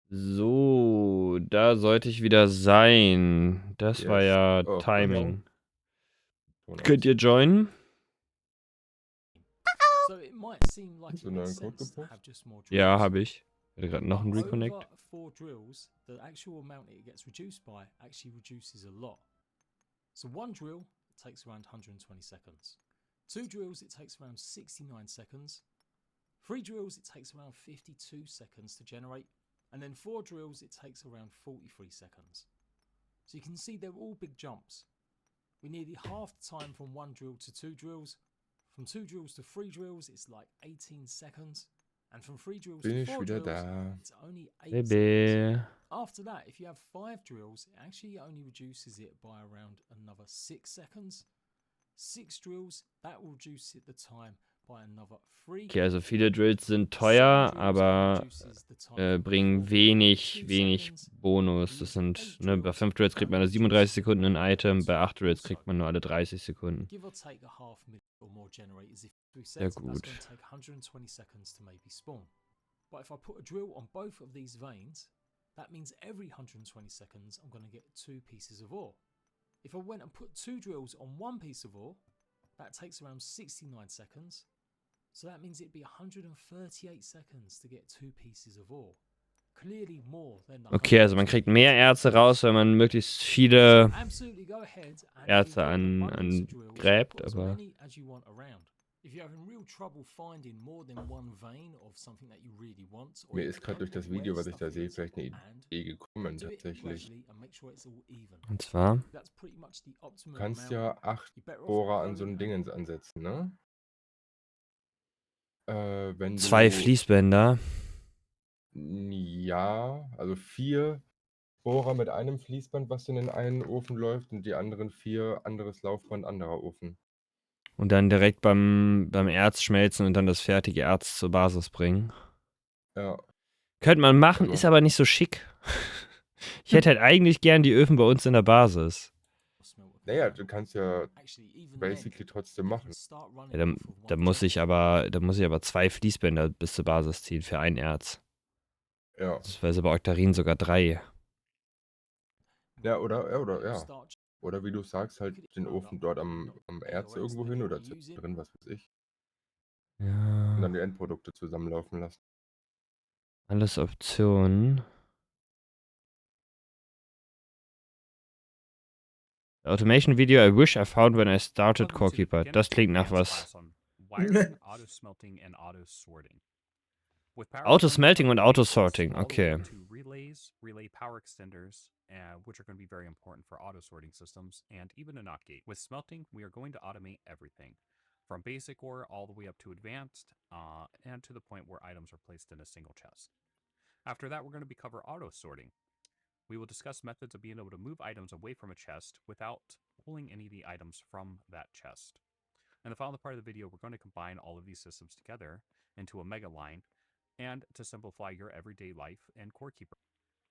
So, da sollte ich wieder sein. Das war Yes. ja Oh, Timing. Ton Könnt aus. ihr joinen? So it might seem like Hast du it einen makes neuen Code sense to gepostet? have just more Ja, drills. habe ich. Ich hatte gerade noch einen But Reconnect. over 4 drills, the actual amount it gets reduced by actually reduces a lot. So 1 drill takes around 120 seconds. 2 drills, it takes around 69 seconds. 3 drills, it takes around 52 seconds to generate. And then 4 drills, it takes around 43 seconds. So you can see they're all big jumps. We nearly half the time from 1 drill to 2 drills. From 2 drills to 3 drills, it's like 18 seconds. And from 3 drills to Bin ich 4 wieder drills, da. it's only 8 seconds. Baby. After that, if you have 5 drills, it actually only reduces it by around another 6 seconds. 6 drills, that will reduce the time by another 3. Okay, also viele Drills sind 7 teuer, drills, that aber reduces the time from bringen 4 by wenig 2 Bonus. seconds. Das If you sind, use 8 ne, bei drills, 5 Drills kriegt that man will alle 37 reduce the Sekunden ein amount Item, bei to 8 Drills also kriegt man nur alle 30 Sekunden. give or take a half million or more generators. If we Sehr said that's gut. going to take 120 seconds to maybe spawn. But if I put a drill on both of these veins, that means every 120 seconds I'm going to get 2 pieces of ore. If I went and put 2 drills on 1 piece of ore, that takes around 69 seconds. So that means it'd be 138 seconds to get 2 pieces of ore. Clearly more than the Okay, also man kriegt mehr Erze raus, wenn man möglichst viele Erze angräbt, aber If you're having real trouble finding more than one vein of something that you really want, or Mir you ist gerade can't durch das know where Video, was ich stuff da sehe, is, vielleicht eine and Idee gekommen, do it tatsächlich. gradually and make sure it's all even. und zwar That's pretty much the Du optimum kannst amount. ja 8 You're better off Bohrer an so going ein Dingens ansetzen, ne? Wenn 2 du, Fließbänder. ja, also 4 Bohrer mit einem Fließband, was in den einen Ofen läuft, und die anderen 4 anderes Laufband, anderer Ofen. Und dann direkt beim Erz schmelzen und dann das fertige Erz zur Basis bringen. Ja. Könnte man machen, Also, ist aber nicht so schick. Ich hätte halt eigentlich gern die Öfen bei uns in der Basis. naja, du kannst ja basically trotzdem machen. Ja, da muss ich aber 2 Fließbänder bis zur Basis ziehen für ein Erz. Ja. Beziehungsweise bei Oktarin sogar 3. Ja, ja. Oder wie du sagst, halt den Ofen dort am Erze irgendwo hin oder drin, was weiß ich. Und dann Ja, die Endprodukte zusammenlaufen lassen. alles Optionen. Automation video I wish I found when I started Corekeeper. Das klingt nach was. Auto-Smelting und Auto-Sorting, okay. Relays, relay power extenders, which are going to be very important for auto-sorting systems, and even a NOT gate. With smelting, we are going to automate everything, from basic ore all the way up to advanced, and to the point where items are placed in a single chest. After that, we're going to cover auto-sorting. We will discuss methods of being able to move items away from a chest without pulling any of the items from that chest. In the final part of the video, we're going to combine all of these systems together into a mega line and to simplify your everyday life in Corekeeper.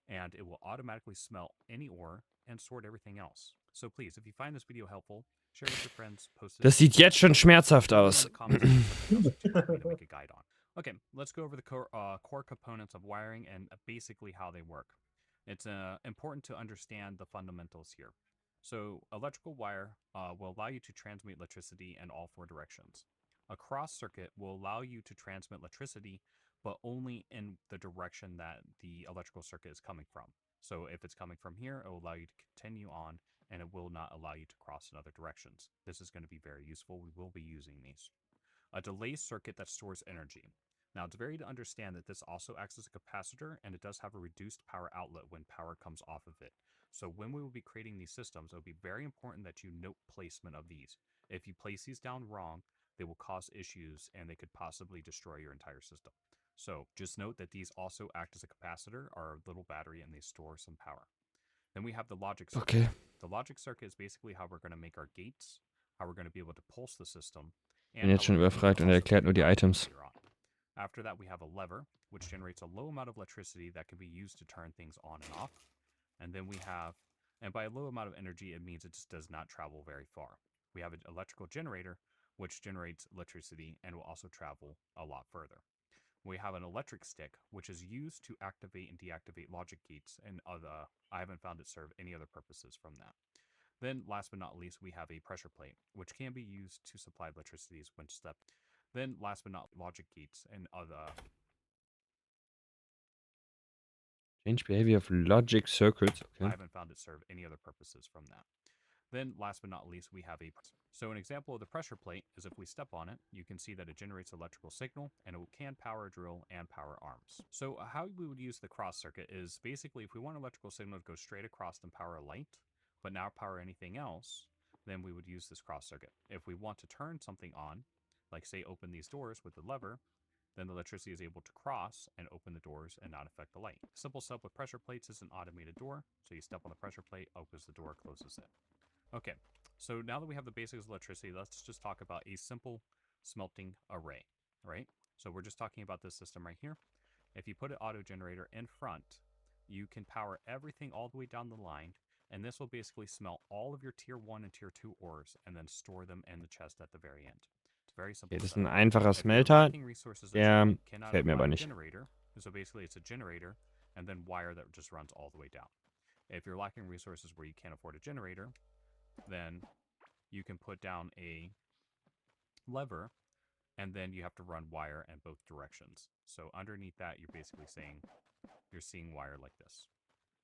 And it will automatically smelt any ore and sort everything else. So please, if you find this video helpful, share with your friends, post it. Das sieht jetzt schon schmerzhaft aus. Okay, let's go over the core components of wiring and basically how they work. It's important to understand the fundamentals here. So electrical wire will allow you to transmit electricity in all 4 directions. A cross circuit will allow you to transmit electricity, but only in the direction that the electrical circuit is coming from. So if it's coming from here, it will allow you to continue on, and it will not allow you to cross in other directions. This is going to be very useful. We will be using these. A delay circuit that stores energy. Now, it's very to understand that this also acts as a capacitor, and it does have a reduced power outlet when power comes off of it. So when we will be creating these systems, it will be very important that you note placement of these. If you place these down wrong, they will cause issues, and they could possibly destroy your entire system. So just note that these also act as a capacitor, or a little battery, and they store some power. Then we have the logic circuit. Okay. The logic circuit is basically how we're going to make our gates, how we're going to be able to pulse the system. Bin jetzt schon überfragt und er erklärt nur die Items. After that, we have a lever, which generates a low amount of electricity that can be used to turn things on and off. And then we have, and by a low amount of energy, it means it just does not travel very far. We have an electrical generator, which generates electricity and will also travel a lot further. we have an electric stick, which is used to activate and deactivate logic gates, and I haven't found it serve any other purposes from that. Then, last but not least, we have a pressure plate, which can be used to supply electricity when stepped. Then, last but not logic gates and other. Change behavior of logic circuits. I Okay. haven't found it serve any other purposes from that. Then, last but not least, we have a. So, an example of the pressure plate is if we step on it, you can see that it generates electrical signal and it can power a drill and power arms. So, how we would use the cross circuit is basically if we want electrical signal to go straight across and power a light, but now power anything else, then we would use this cross circuit. If we want to turn something on, like say open these doors with the lever, then the electricity is able to cross and open the doors and not affect the light. Simple step with pressure plates is an automated door. So you step on the pressure plate, opens the door, closes it. Okay, so now that we have the basics of electricity, let's just talk about a simple smelting array, right? So we're just talking about this system right here. If you put an auto generator in front, you can power everything all the way down the line, and this will basically smelt all of your tier 1 and tier 2 ores and then store them in the chest at the very end. It's very simple. Okay, das ist ein einfacher Smelter. Der gefällt mir aber nicht. Generator, so basically it's a generator and then wire that just runs all the way down. If you're lacking resources where you can't afford a generator, then you can put down a lever and then you have to run wire in both directions. So underneath that, you're basically saying you're seeing wire like this.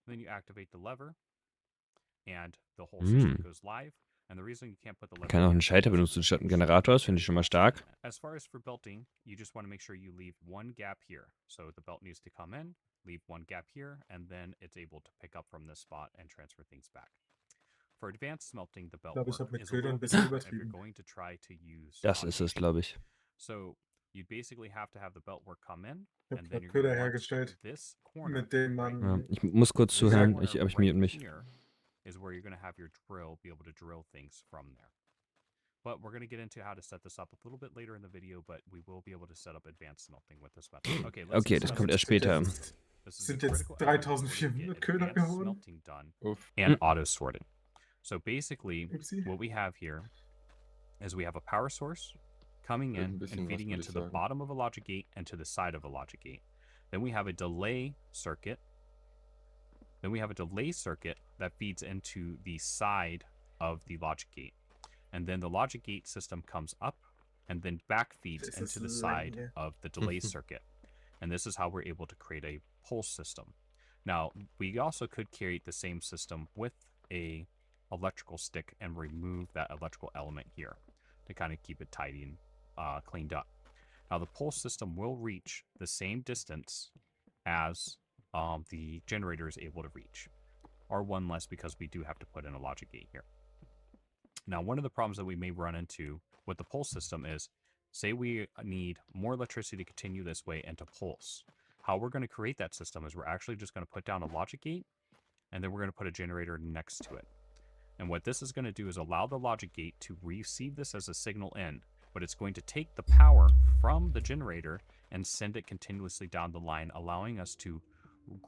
Then you activate the lever and the whole system goes live. And the reason you can't put the lever Kann auch einen Schalter benutzen statt einen Generator, das finde ich schon mal stark. As far as for belting, you just want to make sure you leave one gap here. So the belt needs to come in, leave one gap here, and then it's able to pick up from this spot and transfer things back. For advanced smelting, the belt work is a little bit different if you're going to try to use Das ist es, glaube ich. So you basically have to have the belt work come in, Ich and habe then you're Köder going to hergestellt, this corner. mit dem right? man Ja, ich muss kurz This zuhören. corner Ich right mute mich. here is where you're going to have your drill be able to drill things from there. But we're going to get into how to set this up a little bit later in the video, but we will be able to set up advanced smelting with this method. Okay, let's Okay, das kommt erst später. This is sind a jetzt critical element in order to 3400 get Köder advanced geworden. smelting done Uff. and auto sorting. So basically, Upsi. what we have here is we have a power source coming in and feeding into the bottom of a logic gate and to the side of a logic gate. Then we have a delay circuit. Then we have a delay circuit that feeds into the side of the logic gate. And then the logic gate system comes up and then back feeds This into is the side lame, of the delay circuit. And this is how we're able to create a pulse system. Now, we also could create the same system with a electrical stick and remove that electrical element here to kind of keep it tidy and cleaned up. Now, the pulse system will reach the same distance as the generator is able to reach, or one less because we do have to put in a logic gate here. Now, one of the problems that we may run into with the pulse system is, say we need more electricity to continue this way and to pulse. How we're going to create that system is we're actually just going to put down a logic gate, and then we're going to put a generator next to it. And what this is going to do is allow the logic gate to receive this as a signal in, but it's going to take the power from the generator and send it continuously down the line, allowing us to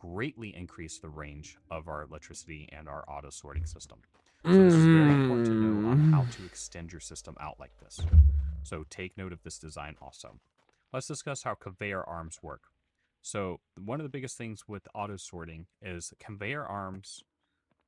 greatly increase the range of our electricity and our auto sorting system. So this is very important to know on how to extend your system out like this. So take note of this design also. Let's discuss how conveyor arms work. So one of the biggest things with auto sorting is conveyor arms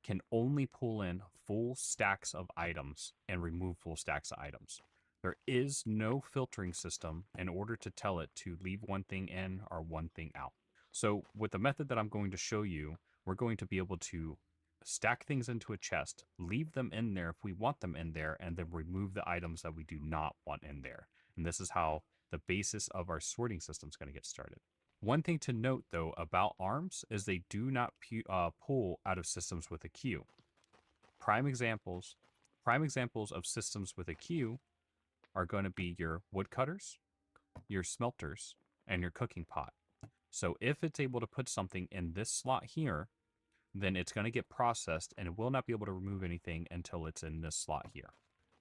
can only pull in full stacks of items and remove full stacks of items. There is no filtering system in order to tell it to leave one thing in or one thing out. So with the method that I'm going to show you, we're going to be able to stack things into a chest, leave them in there if we want them in there, and then remove the items that we do not want in there. And this is how the basis of our sorting system is going to get started. One thing to note, though, about ARMs is they do not pull out of systems with a queue. Prime examples of systems with a queue are going to be your woodcutters, your smelters, and your cooking pot. So if it's able to put something in this slot here, then it's going to get processed and it will not be able to remove anything until it's in this slot here.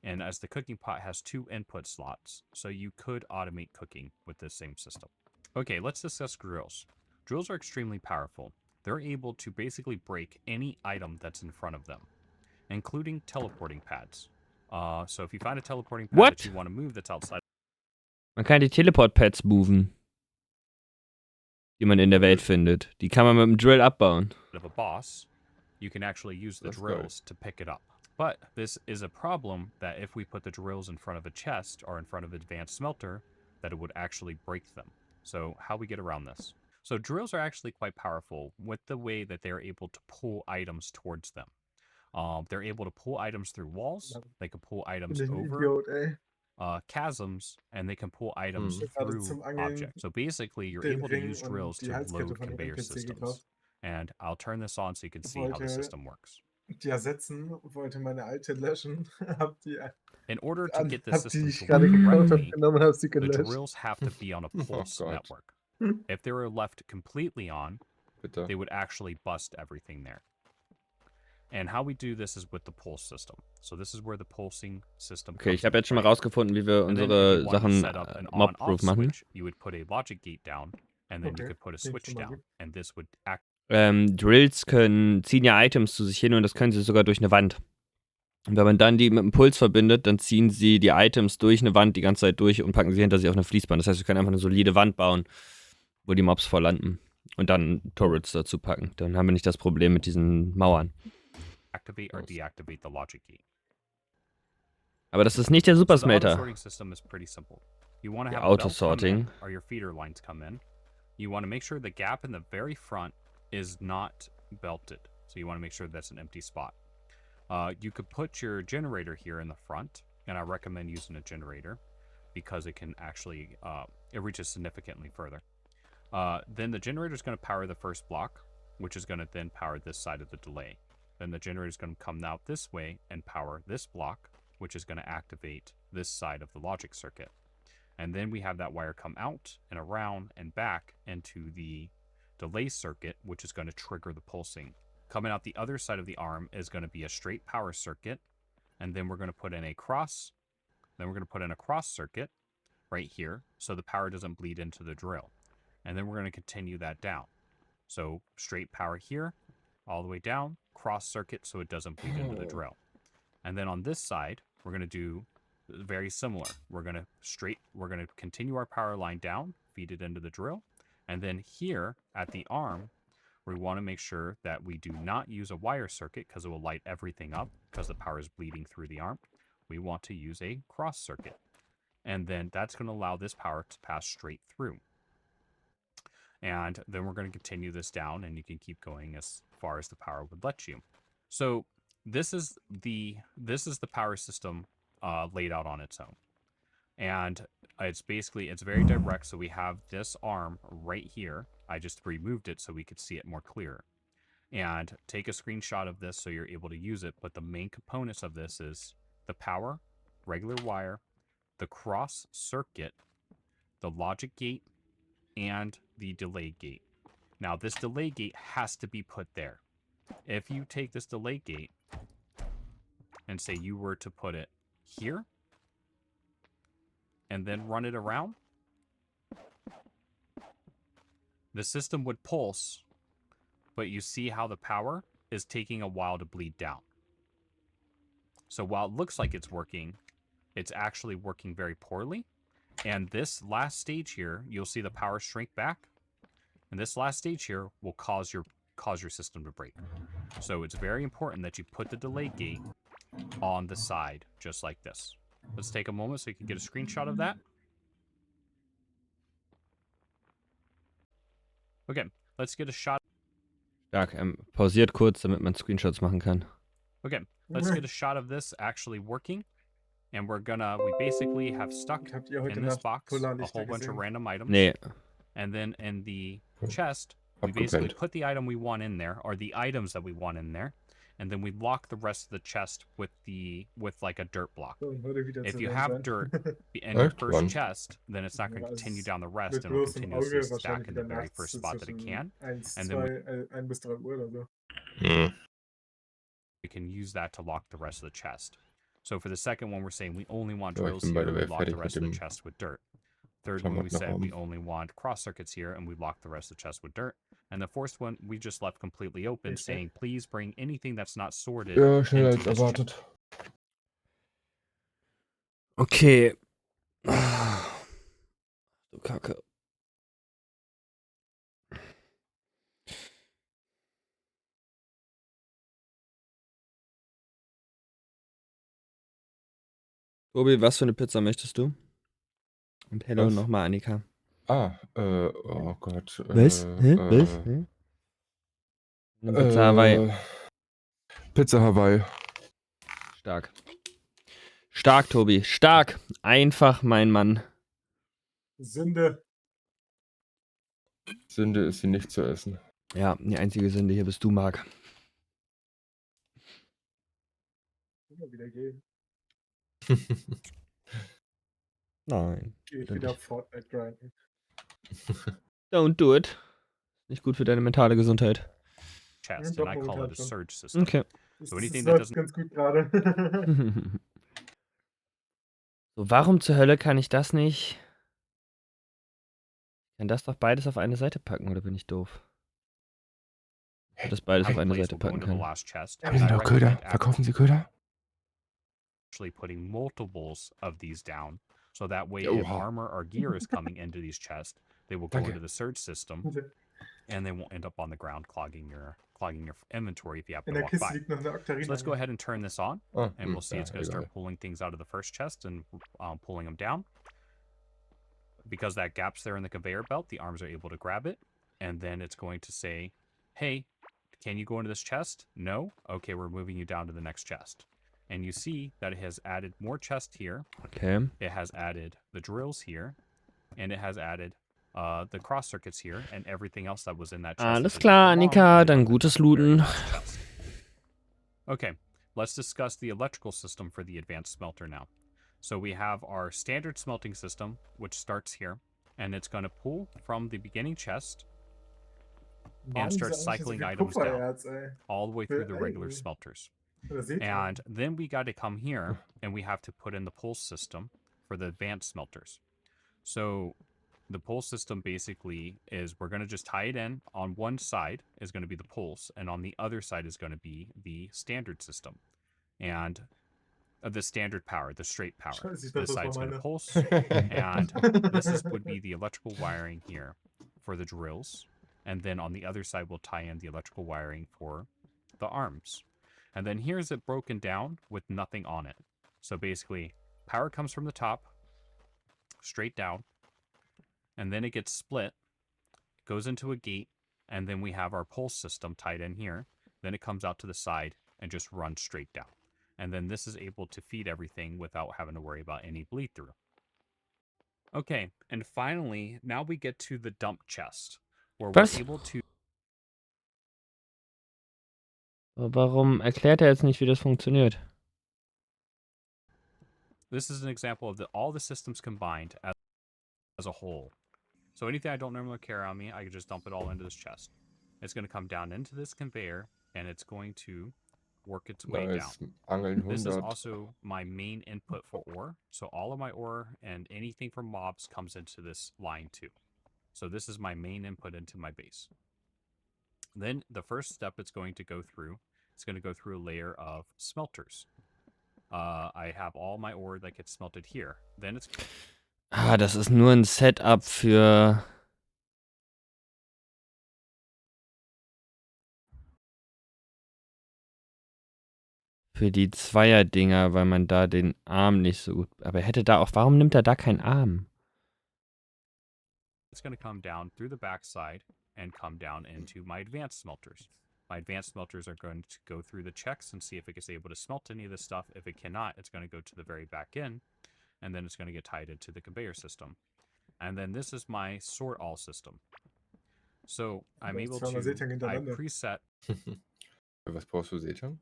And as the cooking pot has 2 input slots, so you could automate cooking with this same system. Okay, let's discuss drills. Drills are extremely powerful. They're able to basically break any item that's in front of them, including teleporting pads. So if you find a teleporting pad that you want to move that's outside. Man kann die Teleport-Pads moven. die man in der Welt findet. Die kann man mit dem Drill abbauen. Of a boss, you can actually use the That's good. drills to pick it up. But this is a problem that if we put the drills in front of a chest or in front of an advanced smelter, that it would actually break them. So how we get around this? So drills are actually quite powerful with the way that they're able to pull items towards them. They're able to pull items through walls. They can pull items Bin ich ein over Idiot, ey. chasms, and they can pull items Mhm. Ich hatte through zum Angeln objects. So basically, you're den able to Ring use und drills die to Halskette load von dem conveyor NPC systems. gekauft. And I'll turn this on so you can see how the Wollte system works. die ersetzen, wollte meine alte löschen, hab die, In order to get this hab die system ich to gerade work gekauft, hab correctly, genommen, hab sie the gelöscht. drills have to be on a pulse God. network. If they were left completely on, Bitte. they would actually bust everything there. And how we do this is with the pulse system. So this is where the pulsing system Okay, comes ich habe jetzt schon mal into play. rausgefunden, wie wir And then if unsere you wanted to Sachen set up an mobproof on-off machen. switch, you would put a logic gate down, and then you Okay, could put a den switch schon mal down, gibt. and this would act. Drills ziehen ja Items zu sich hin und das können sie sogar durch eine Wand. Und wenn man dann die mit einem Puls verbindet, dann ziehen sie die Items durch eine Wand die ganze Zeit durch und packen sie hinter sich auf eine Fließband. Das heißt, wir können einfach eine solide Wand bauen, wo die Mobs vor landen. Und dann Turrets dazu packen. Dann haben wir nicht das Problem mit diesen Mauern. Activate or deactivate the logic gate. Aber das ist nicht der So the Supersmelter. auto-sorting system is pretty simple. You want to The have the belts come auto-sorting. in, or your feeder lines come in. You want to make sure the gap in the very front is not belted. So you want to make sure that's an empty spot. You could put your generator here in the front, and I recommend using a generator because it can actually, it reaches significantly further. Then the generator is going to power the first block, which is going to then power this side of the delay. Then the generator is going to come out this way and power this block, which is going to activate this side of the logic circuit. And then we have that wire come out and around and back into the delay circuit, which is going to trigger the pulsing. Coming out the other side of the arm is going to be a straight power circuit. And then we're going to put in a cross. Then we're going to put in a cross circuit right here so the power doesn't bleed into the drill. And then we're going to continue that down. So straight power here, all the way down, cross circuit so it doesn't bleed into the drill. And then on this side, we're going to do very similar. We're going to continue our power line down, feed it into the drill. And then here at the arm, we want to make sure that we do not use a wire circuit because it will light everything up because the power is bleeding through the arm. We want to use a cross circuit. And then that's going to allow this power to pass straight through. And then we're going to continue this down, and you can keep going as far as the power would let you. So this is the power system laid out on its own. And it's very direct. So we have this arm right here. I just removed it so we could see it more clear. And take a screenshot of this so you're able to use it. But the main components of this is the power, regular wire, the cross circuit, the logic gate, and the delay gate. Now this delay gate has to be put there. If you take this delay gate and say you were to put it here and then run it around, the system would pulse, but you see how the power is taking a while to bleed down. So while it looks like it's working, it's actually working very poorly. And this last stage here, you'll see the power shrink back. And this last stage here will cause your system to break. So it's very important that you put the delay gate on the side, just like this. Let's take a moment so you can get a screenshot of that. Okay, let's get a shot. Stark. Pausiert kurz, damit man Screenshots machen kann. Okay, let's get a shot of this actually working. And we basically have stuck Habt ihr heute in this Nacht box a Polarlichter whole bunch of gesehen? random items. Nee. And then in the chest, we basically put the item we want in there, or the items that we want in there, and then we lock the rest of the chest with like a dirt block. So, heute wieder If zu you sehen have sein. dirt in your Echt? first Wann? chest, then it's not going to Ja, continue es down the rest, wird and it'll bloß im continuously Auge stack wahrscheinlich in the wieder very nachts first so spot that it zwischen can. 1, And then 1 bis 3 Uhr oder so. Hm. we can use that to lock the rest of the chest. So for the second one, we're saying we only want Ja, ich drills bin by here, the and we way lock the fertig rest mit of the dem chest with dirt. Third one, we said Klamottenraum. we only want cross circuits here, and we lock the rest of the chest with dirt. And the fourth one, we just left completely open, Richtig. saying, please bring anything that's not sorted Ja, schneller into als this chest. erwartet. Okay. Du Kacke. Tobi, was für eine Pizza möchtest du? Und hello Was? nochmal, Annika. Oh Gott. Was? Hä? Was? Hä? Eine Pizza Hawaii. Pizza Hawaii. Stark. Stark, Tobi. Stark. Einfach mein Mann. Sünde. Sünde ist sie nicht zu essen. Ja, die einzige Sünde hier bist du, Marc. Immer wieder gehen. Nein. Geh ich Dann wieder nicht. Fortnite grinden. Don't do it. Nicht gut für deine mentale Gesundheit. chest, Doch and I call momentan it a schon. surge system. Okay. Das, So das anything that läuft doesn't ganz gut gerade. So, warum zur Hölle kann ich das nicht? Ich kann das doch beides auf eine Seite packen, oder bin ich doof? Ich will das beides auf have a eine place Seite will go packen into the kann. last chest. Haben Haben Sie I noch recommend Köder? Verkaufen Sie Köder? actually putting multiples of these down. So that way, if Oha. armor or gear is coming into these chests, they will go Danke. into the surge system, and they won't end up on the ground clogging your inventory if you happen In to der walk Kiste by. liegt noch eine So Octarina. let's go ahead and turn this on, Ah, and we'll see ja, it's going to egal. start pulling things out of the first chest and pulling them down. Because that gap's there in the conveyor belt, the arms are able to grab it, and then it's going to say, hey, can you go into this chest? No? Okay, we're moving you down to the next chest. And you see that it has added more chest here. Okay. It has added the drills here, and it has added the cross circuits here, and everything else that was in that chest. Alles that didn't klar, belong Annika, ended dann up in gutes the very Looten. last chest. Okay, let's discuss the electrical system for the advanced smelter now. So we have our standard smelting system, which starts here, and it's going to pull from the beginning chest and start cycling items down Kupfererz, ey. all the way through the regular Ey. smelters. Oder seht ihr? And then we got to come here and we have to put in the pulse system for the advanced smelters. So the pulse system basically is we're going to just tie it in. On one side is going to be the pulse, and on the other side is going to be the standard system. And the standard power, the straight power. Scheiße, ich dachte, This das war side's going to meine. pulse, and this would be the electrical wiring here for the drills. And then on the other side, we'll tie in the electrical wiring for the arms. And then here's it broken down with nothing on it. So basically, power comes from the top, straight down, and then it gets split, goes into a gate, and then we have our pulse system tied in here. Then it comes out to the side and just runs straight down. And then this is able to feed everything without having to worry about any bleed through. Okay, and finally, now we get to the dump chest, where we're Was? able to Warum erklärt er jetzt nicht, wie das funktioniert? This is an example of all the systems combined as a whole. So anything I don't normally carry on me, I can just dump it all into this chest. It's going to come down into this conveyor, and it's going to work its way down. Nice. Angeln This is 100. also my main input for ore. So all of my ore and anything from mobs comes into this line too. So this is my main input into my base. Then the first step it's going to go through a layer of smelters. I have all my ore that gets smelted here. Then it's Das ist nur ein Setup für die Zweier-Dinger, weil man da den Arm nicht so gut... Aber er hätte da auch... Warum nimmt er da keinen Arm? It's going to come down through the backside and come down into my advanced smelters. My advanced smelters are going to go through the checks and see if it is able to smelt any of this stuff. If it cannot, it's going to go to the very back end, and then it's going to get tied into the conveyor system. And then this is my sort all system. So I'm able to, I preset Was brauchst du, Setan?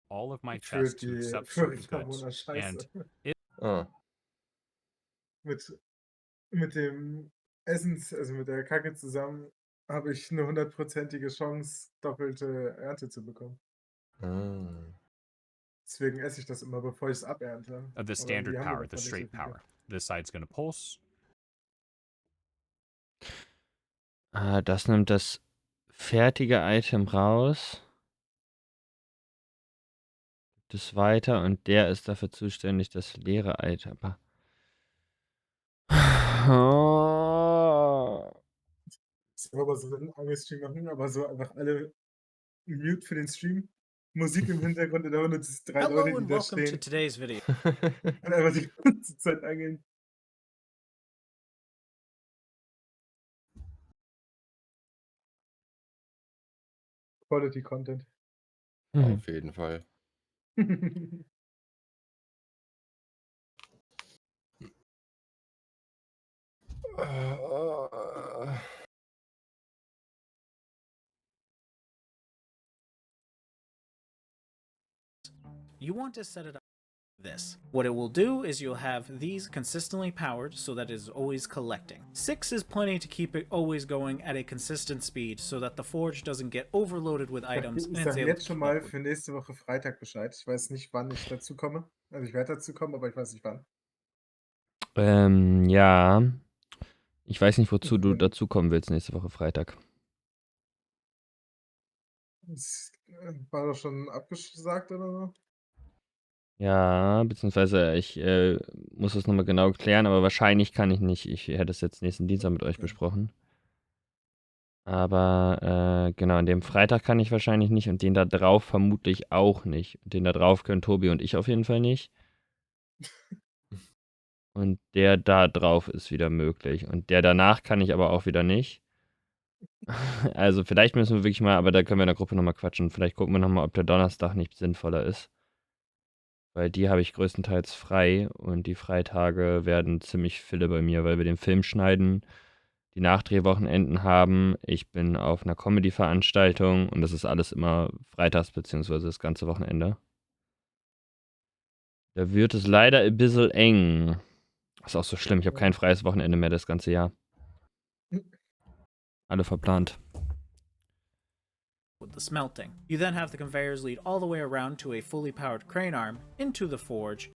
all of my Für chests to die accept für certain die goods. Scheiße. Ah, Mit dem Essens, also mit der Kacke zusammen, habe ich eine 100%ige Chance, doppelte Ernte zu bekommen. ah. Deswegen esse ich das immer, bevor ich es abernte. The Aber standard irgendwie haben wir power, davon the nicht so straight viele. power. This side's going to pulse. Das nimmt das fertige Item raus. Das weiter und der ist dafür zuständig, das leere Item. Das ist aber so ein Angel-Stream machen, aber so einfach alle mute für den Stream. Musik im Hintergrund in der Runde, das 3 Leute, Hello die and da welcome to stehen today's video. und einfach die ganze Zeit angeln. Quality Content. Auf jeden Fall. You want to set it up like this. What it will do is you'll have these consistently powered so that it is always collecting. 6 is plenty to keep it always going at a consistent speed so that the forge doesn't get overloaded with items Ich and it's sage able jetzt to schon keep mal up with. für nächste Woche Freitag Bescheid. Ich weiß nicht, wann ich dazu komme. Also ich werde dazu kommen, aber ich weiß nicht wann. Ja. Ich weiß nicht, wozu du Wenn- dazukommen willst nächste Woche Freitag. Es war doch schon abgesagt oder so. Ja, beziehungsweise ich muss das nochmal genau klären, aber wahrscheinlich kann ich nicht. Ich hätte es jetzt nächsten Dienstag mit euch besprochen. Aber genau, an dem Freitag kann ich wahrscheinlich nicht und den da drauf vermutlich auch nicht. Den da drauf können Tobi und ich auf jeden Fall nicht. Und der da drauf ist wieder möglich. Und der danach kann ich aber auch wieder nicht. Also vielleicht müssen wir wirklich mal, aber da können wir in der Gruppe nochmal quatschen. Vielleicht gucken wir nochmal, ob der Donnerstag nicht sinnvoller ist. Weil die habe ich größtenteils frei und die Freitage werden ziemlich viele bei mir, weil wir den Film schneiden, die Nachdrehwochenenden haben. Ich bin auf einer Comedy-Veranstaltung und das ist alles immer freitags beziehungsweise das ganze Wochenende. Da wird es leider ein bisschen eng. Das ist auch so schlimm, ich habe kein freies Wochenende mehr das ganze Jahr. Alle verplant. With the smelting. You then have the conveyors lead all the way around to a fully powered crane arm into the forge,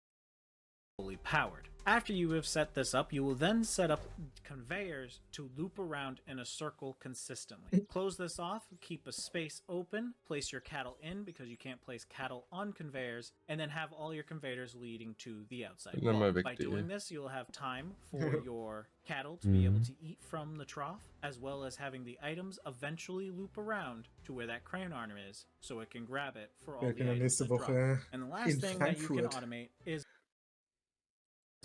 fully powered. After you have set this up, you will then set up conveyors to loop around in a circle consistently. Close this off, keep a space open, place your cattle in because you can't place cattle on conveyors, and then have all your conveyors leading to the outside Dann wall. mal weg, By die. doing this, you'll have time for your cattle to be able to eat from the trough, as well as having the items eventually loop around to where that crane arm is, so it can grab it for all Wir the können items nächste that drop. Woche And the last in thing that you can Frankfurt. automate is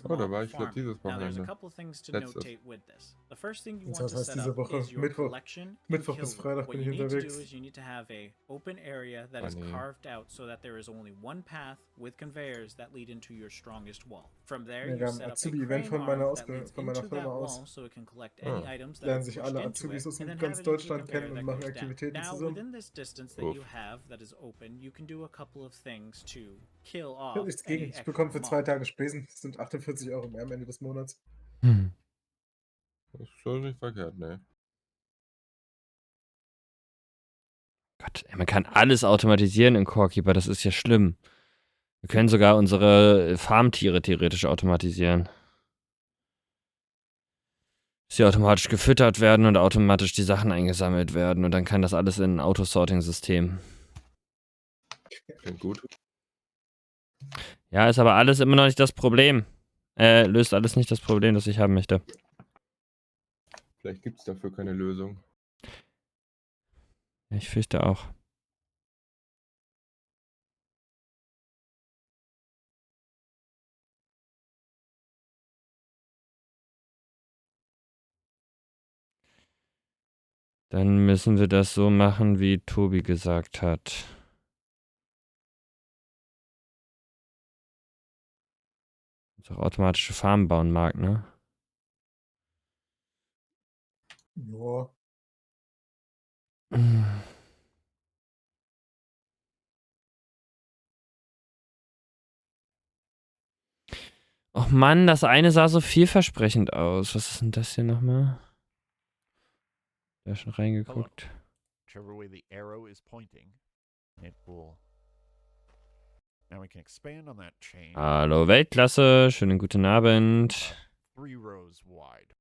Oh, da war mob ich farming. dieses Now there's a Wochenende. couple things to Letztes. notate with this. The first thing you Das want to heißt, set diese up Woche is your Mittwoch collection and bis kill loop. Freitag What bin you ich need to do unterwegs. is you need to have a open area that is nee. carved out so that there is only one path with conveyors that lead into your strongest wall. From there, Ja, you wir haben set up a Azubi-Event crane von meiner arm that leads von meiner into that Firma wall aus. so it can collect any items that are Lernen sich pushed alle into Azubis it, aus and then ganz have it into a Deutschland conveyor kennen und that machen goes down. Aktivitäten Now, zusammen. within this distance that Uff. you have that is open, you can do a couple of things to kill Ich habe off nichts any gegen. Ich extra bekomme für 2 mob. Tage Spesen. Das sind 48 € mehr am Ende des Monats. Das ist schon nicht verkehrt, ne? Gott, ey, man kann alles automatisieren in Corekeeper, das ist ja schlimm. Wir können sogar unsere Farmtiere theoretisch automatisieren. Dass sie automatisch gefüttert werden und automatisch die Sachen eingesammelt werden und dann kann das alles in ein Autosorting-System. Klingt gut. Ja, ist aber alles immer noch nicht das Problem. Löst alles nicht das Problem, das ich haben möchte. Vielleicht gibt es dafür keine Lösung. Ich fürchte auch. Dann müssen wir das so machen, wie Tobi gesagt hat. Dass auch automatische Farmen bauen mag, ne? Ja. Och Mann, das eine sah so vielversprechend aus. Was ist denn das hier nochmal? Da schon reingeguckt. Whichever way the arrow is pointing, it will. Now we can expand on that chain. Hallo Weltklasse, schönen guten Abend. 3 rows wide.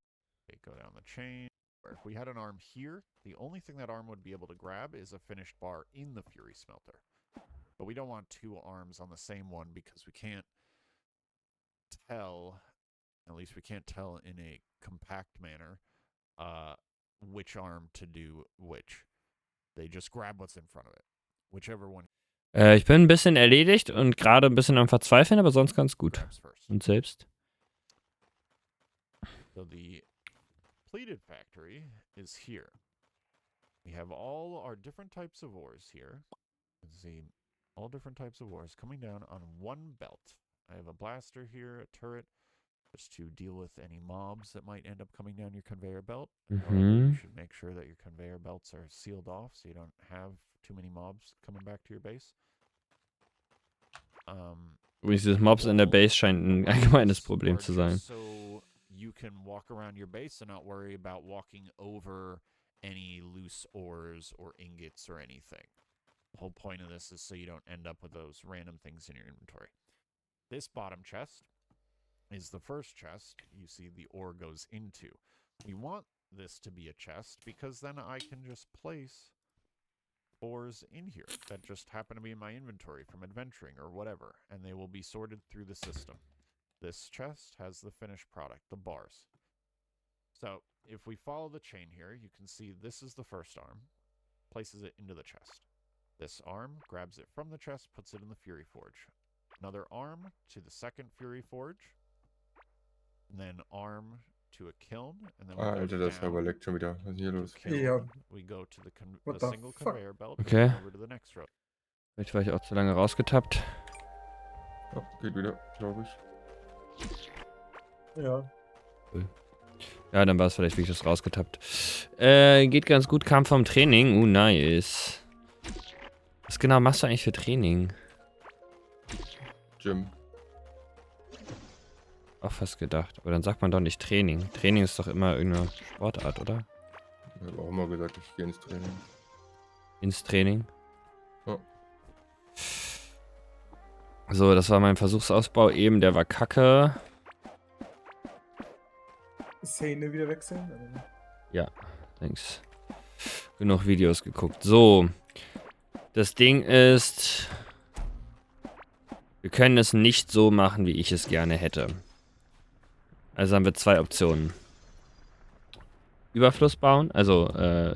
Okay, go down the chain. If we had an arm here, the only thing that arm would be able to grab is a finished bar in the Fury smelter. But we don't want 2 arms on the same one because we can't tell, at least we can't tell in a compact manner, which arm to do which. They just grab what's in front of it. Whichever one. Ich bin ein bisschen erledigt und gerade ein bisschen am Verzweifeln, aber sonst ganz gut. Grabs first. Und selbst? So the pleated factory is here. We have all our different types of ores here. You can see all different types of ores coming down on one belt. I have a blaster here, a turret, just to deal with any mobs that might end up coming down your conveyor belt. However, you should make sure that your conveyor belts are sealed off so you don't have too many mobs coming back to your base. Übrigens, dieses Mobs in der Base scheint ein allgemeines Problem zu sein. So you can walk around your base and not worry about walking over any loose ores or ingots or anything. The whole point of this is so you don't end up with those random things in your inventory. This bottom chest is the first chest you see the ore goes into. We want this to be a chest because then I can just place ores in here that just happen to be in my inventory from adventuring or whatever, and they will be sorted through the system. This chest has the finished product, the bars. So if we follow the chain here, you can see this is the first arm, places it into the chest. This arm grabs it from the chest, puts it in the Fury Forge. Another arm to the second Fury Forge, and then arm to a kiln, and then we go Alter, das down überleckt schon wieder. Was ist hier los? the kiln. Ja. We go to the What the single fuck? conveyor belt, Okay. and then over to the next row. Vielleicht war ich auch zu lange rausgetappt. Oh, geht wieder, glaube ich. Ja. Ja, dann war es vielleicht wirklich das rausgetappt. Geht ganz gut, kam vom Training. Nice. Was genau machst du eigentlich für Training? Gym. Auch fast gedacht. Aber dann sagt man doch nicht Training. Training ist doch immer irgendeine Sportart, oder? Ich habe auch immer gesagt, ich gehe ins Training. Ins Training. Ja. So, das war mein Versuchsausbau eben. Der war kacke. Szene wieder wechseln. Ja, thanks. Genug Videos geguckt. So. Das Ding ist... Wir können es nicht so machen, wie ich es gerne hätte. Also haben wir zwei Optionen. Überfluss bauen, also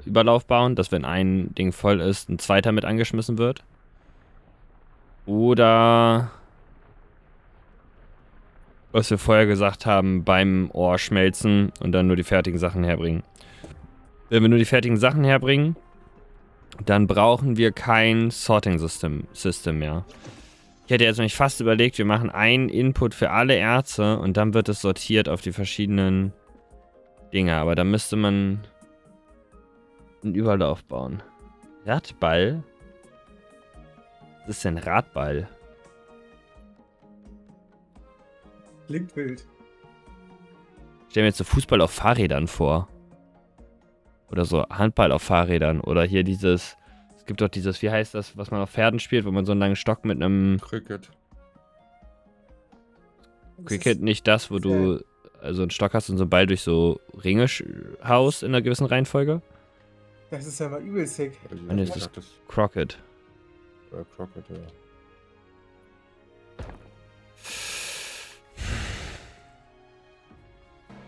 Überlauf bauen, dass wenn ein Ding voll ist, ein zweiter mit angeschmissen wird. Oder... was wir vorher gesagt haben, beim Ohr schmelzen und dann nur die fertigen Sachen herbringen. Wenn wir nur die fertigen Sachen herbringen, dann brauchen wir kein Sorting-System mehr. Ich hätte jetzt nämlich fast überlegt, wir machen einen Input für alle Erze und dann wird es sortiert auf die verschiedenen Dinge. Aber da müsste man einen Überlauf bauen. Radball? Was ist denn Radball? Klingt wild. Ich stelle mir jetzt so Fußball auf Fahrrädern vor. Oder so Handball auf Fahrrädern. Oder hier dieses... Es gibt doch dieses, wie heißt das, was man auf Pferden spielt, wo man so einen langen Stock mit einem... Cricket. Cricket, nicht das, wo du also einen Stock hast und so einen Ball durch so Ringe haust in einer gewissen Reihenfolge. Das ist ja mal übel sick. Also, nee, ich das sag das Crockett. Crockett, ja.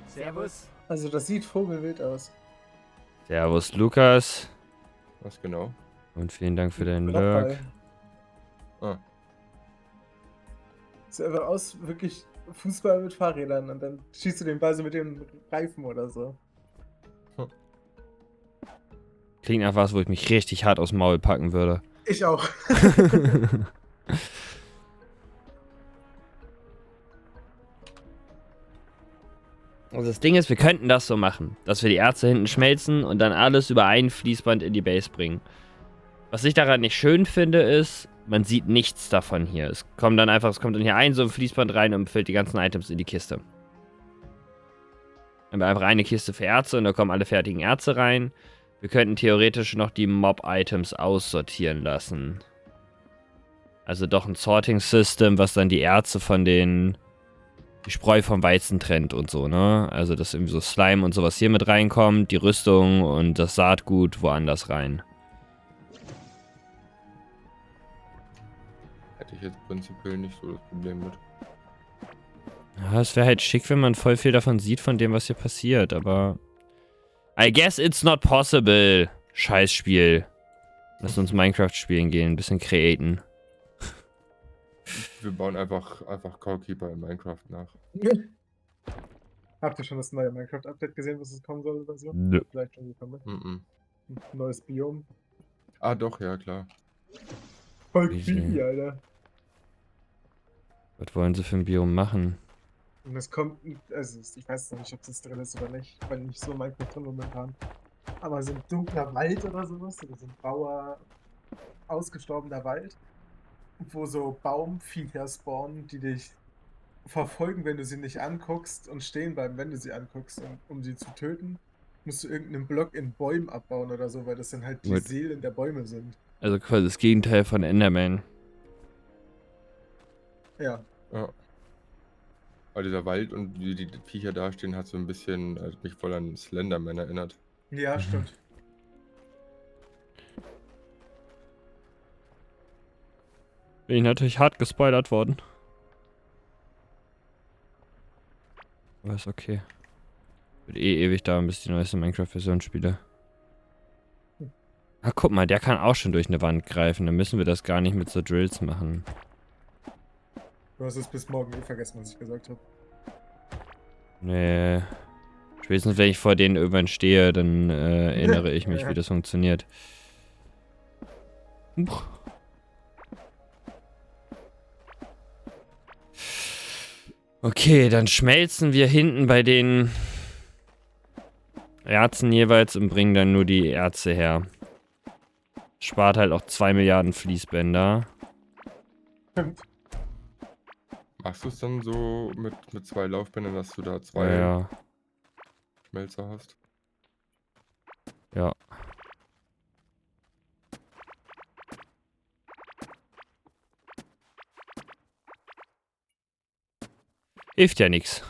Servus. Also das sieht vogelwild aus. Servus, Lukas. Was genau? Und vielen Dank für deinen Radball. Lurk. Ah, Sieht einfach aus, wirklich Fußball mit Fahrrädern und dann schießt du den Ball so mit dem Reifen oder so. Klingt nach was, wo ich mich richtig hart aus dem Maul packen würde. Ich auch. Also das Ding ist, wir könnten das so machen, dass wir die Erze hinten schmelzen und dann alles über ein Fließband in die Base bringen. Was ich daran nicht schön finde, ist, man sieht nichts davon hier. Es kommt dann hier ein so ein Fließband rein und füllt die ganzen Items in die Kiste. Dann haben wir einfach eine Kiste für Erze und da kommen alle fertigen Erze rein. Wir könnten theoretisch noch die Mob-Items aussortieren lassen. Also doch ein Sorting-System, was dann die Erze von die Spreu vom Weizen trennt und so, ne? Also dass irgendwie so Slime und sowas hier mit reinkommt, die Rüstung und das Saatgut woanders rein. hätte ich jetzt prinzipiell nicht so das Problem mit. Ja, es wäre halt schick, wenn man voll viel davon sieht, von dem, was hier passiert, aber... I guess it's not possible. Scheiß Spiel. Lass uns Minecraft spielen gehen, ein bisschen createn. Wir bauen einfach Corekeeper in Minecraft nach. Habt ihr schon das neue Minecraft-Update gesehen, was es kommen soll oder so? Nö. Vielleicht schon gekommen. Mhm. Neues Biom. Ah, doch, ja, klar. Voll Wie creepy, sie- Alter. Was wollen sie für ein Biom machen? Und es kommt, also ich weiß noch nicht, ob das drin ist oder nicht, weil nicht so Minecraft drin momentan. Aber so ein dunkler Wald oder sowas, oder so ein grauer, ausgestorbener Wald, wo so Baumviecher spawnen, die dich verfolgen, wenn du sie nicht anguckst und stehen bleiben, wenn du sie anguckst. Und um sie zu töten, musst du irgendeinen Block in Bäumen abbauen oder so, weil das dann halt die Gut. Seelen der Bäume sind. Also quasi das Gegenteil von Enderman. Ja. Ja. Aber dieser Wald und wie die Viecher dastehen, hat so ein bisschen mich voll an Slenderman erinnert. Ja, stimmt. Bin ich natürlich hart gespoilert worden. Aber ist okay. Wird eh ewig dauern, bis ich die neueste Minecraft-Version spiele. Ah, guck mal, der kann auch schon durch eine Wand greifen. Dann müssen wir das gar nicht mit so Drills machen. Du hast es bis morgen vergessen, was ich gesagt habe. Nee. Spätestens wenn ich vor denen irgendwann stehe, dann erinnere ich mich, wie das funktioniert. Puh. Okay, dann schmelzen wir hinten bei den Erzen jeweils und bringen dann nur die Erze her. Spart halt auch 2 Milliarden Fließbänder. Stimmt. Machst du es dann so mit 2 Laufbändern, dass du da 2 Ja, Schmelzer hast? ja. Hilft ja nichts.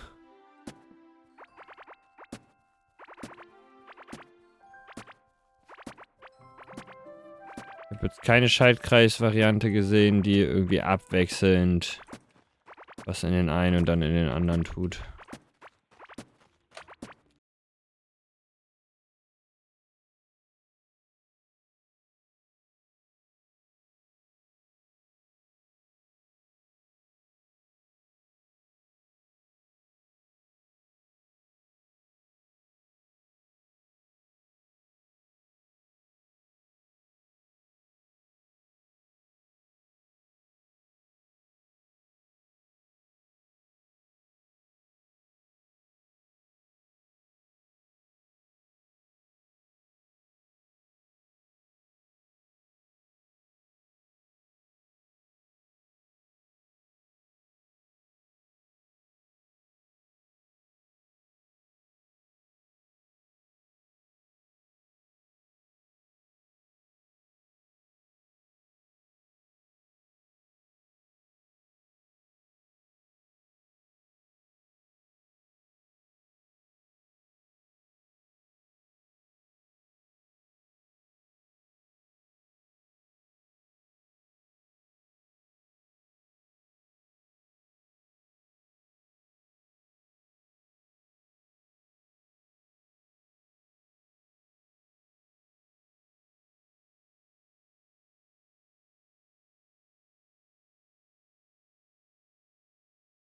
Ich habe jetzt keine Schaltkreis-Variante gesehen, die irgendwie abwechselnd was in den einen und dann in den anderen tut.